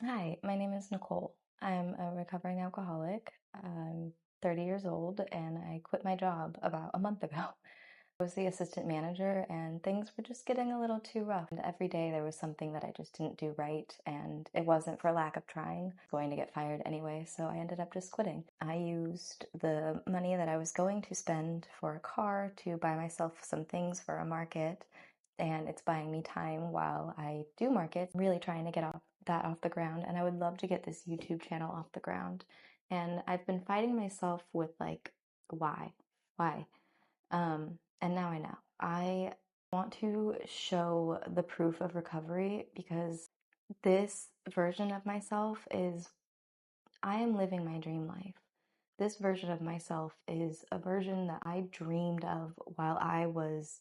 Hi, my name is Nicole. I'm a recovering alcoholic. I'm 30 years old and I quit my job about a month ago. I was the assistant manager and things were just getting a little too rough. And every day there was something that I just didn't do right, and it wasn't for lack of trying. I was going to get fired anyway, so I ended up just quitting. I used the money that I was going to spend for a car to buy myself some things for a market, and it's buying me time while I do markets, really trying to get off the ground. And I would love to get this YouTube channel off the ground. And I've been fighting myself with like, why? Why? And now I know. I want to show the proof of recovery because this version of myself is, I am living my dream life. This version of myself is a version that I dreamed of while I was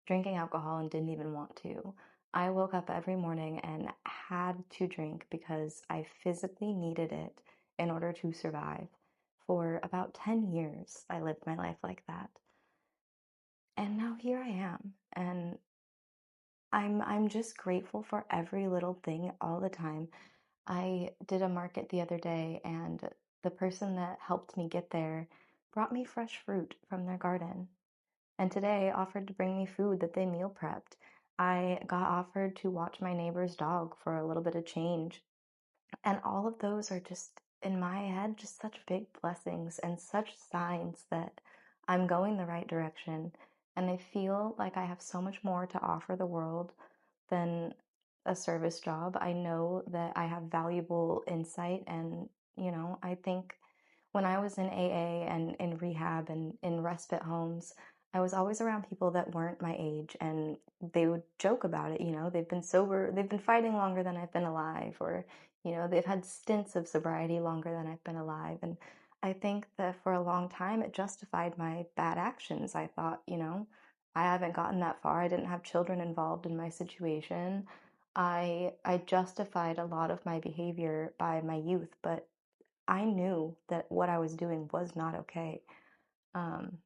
drinking alcohol and didn't even want to. I woke up every morning and had to drink because I physically needed it in order to survive. For about 10 years, I lived my life like that. And now here I am, and I'm just grateful for every little thing all the time. I did a market the other day, and the person that helped me get there brought me fresh fruit from their garden, and today offered to bring me food that they meal prepped. I got offered to watch my neighbor's dog for a little bit of change. And all of those are just, in my head, just such big blessings and such signs that I'm going the right direction. And I feel like I have so much more to offer the world than a service job. I know that I have valuable insight. And, I think when I was in AA and in rehab and in respite homes, I was always around people that weren't my age, and they would joke about it. They've been sober, they've been fighting longer than I've been alive, or they've had stints of sobriety longer than I've been alive. And I think that for a long time it justified my bad actions. I thought, I haven't gotten that far. I didn't have children involved in my situation. I justified a lot of my behavior by my youth, but I knew that what I was doing was not okay. Um,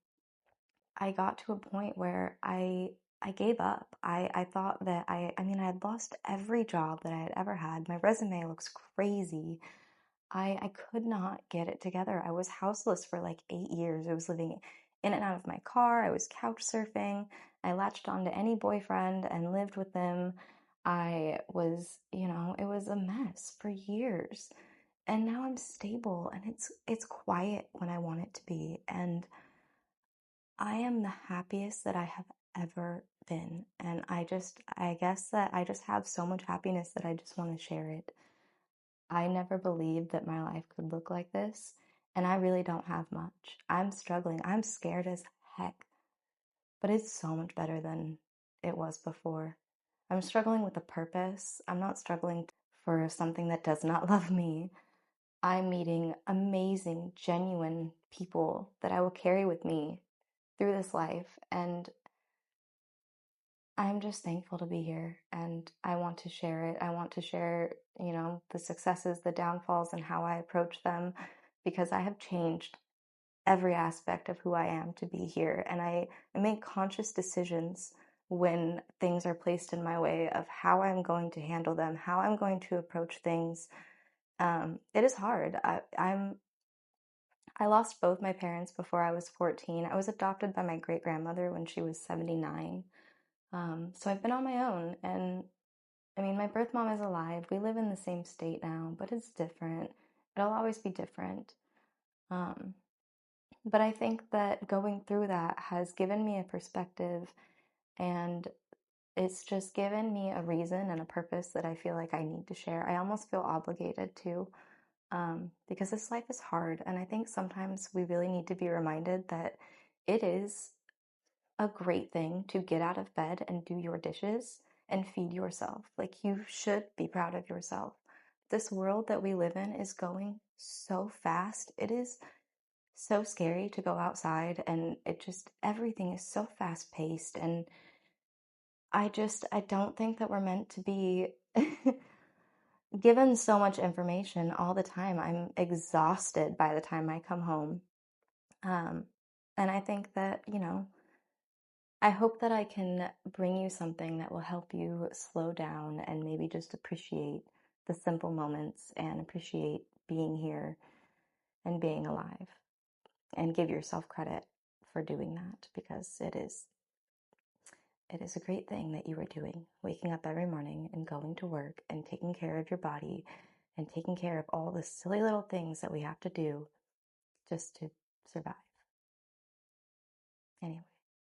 I got to a point where I gave up. I thought that I had lost every job that I had ever had. My resume looks crazy. I could not get it together. I was houseless for like 8 years. I was living in and out of my car. I was couch surfing. I latched on to any boyfriend and lived with them. I was, it was a mess for years. And now I'm stable, and it's quiet when I want it to be. And I am the happiest that I have ever been. And I guess that I just have so much happiness that I just want to share it. I never believed that my life could look like this, and I really don't have much. I'm struggling. I'm scared as heck, but it's so much better than it was before. I'm struggling with a purpose. I'm not struggling for something that does not love me. I'm meeting amazing, genuine people that I will carry with me through this life, and I'm just thankful to be here, and I want to share it. I want to share, the successes, the downfalls, and how I approach them, because I have changed every aspect of who I am to be here. And I make conscious decisions when things are placed in my way of how I'm going to handle them, how I'm going to approach things. It is hard. I lost both my parents before I was 14. I was adopted by my great grandmother when she was 79. So I've been on my own, and I mean, my birth mom is alive. We live in the same state now, but it's different. It'll always be different. Um, but I think that going through that has given me a perspective, and it's just given me a reason and a purpose that I feel like I need to share. I almost feel obligated to, because this life is hard. And I think sometimes we really need to be reminded that it is a great thing to get out of bed and do your dishes and feed yourself. Like, you should be proud of yourself. This world that we live in is going so fast. It is so scary to go outside, and everything is so fast paced. And I don't think that we're meant to be given so much information all the time. I'm exhausted by the time I come home. Um, and I think that, I hope that I can bring you something that will help you slow down and maybe just appreciate the simple moments and appreciate being here and being alive, and give yourself credit for doing that, because it is a great thing that you are doing, waking up every morning and going to work and taking care of your body and taking care of all the silly little things that we have to do just to survive. Anyway.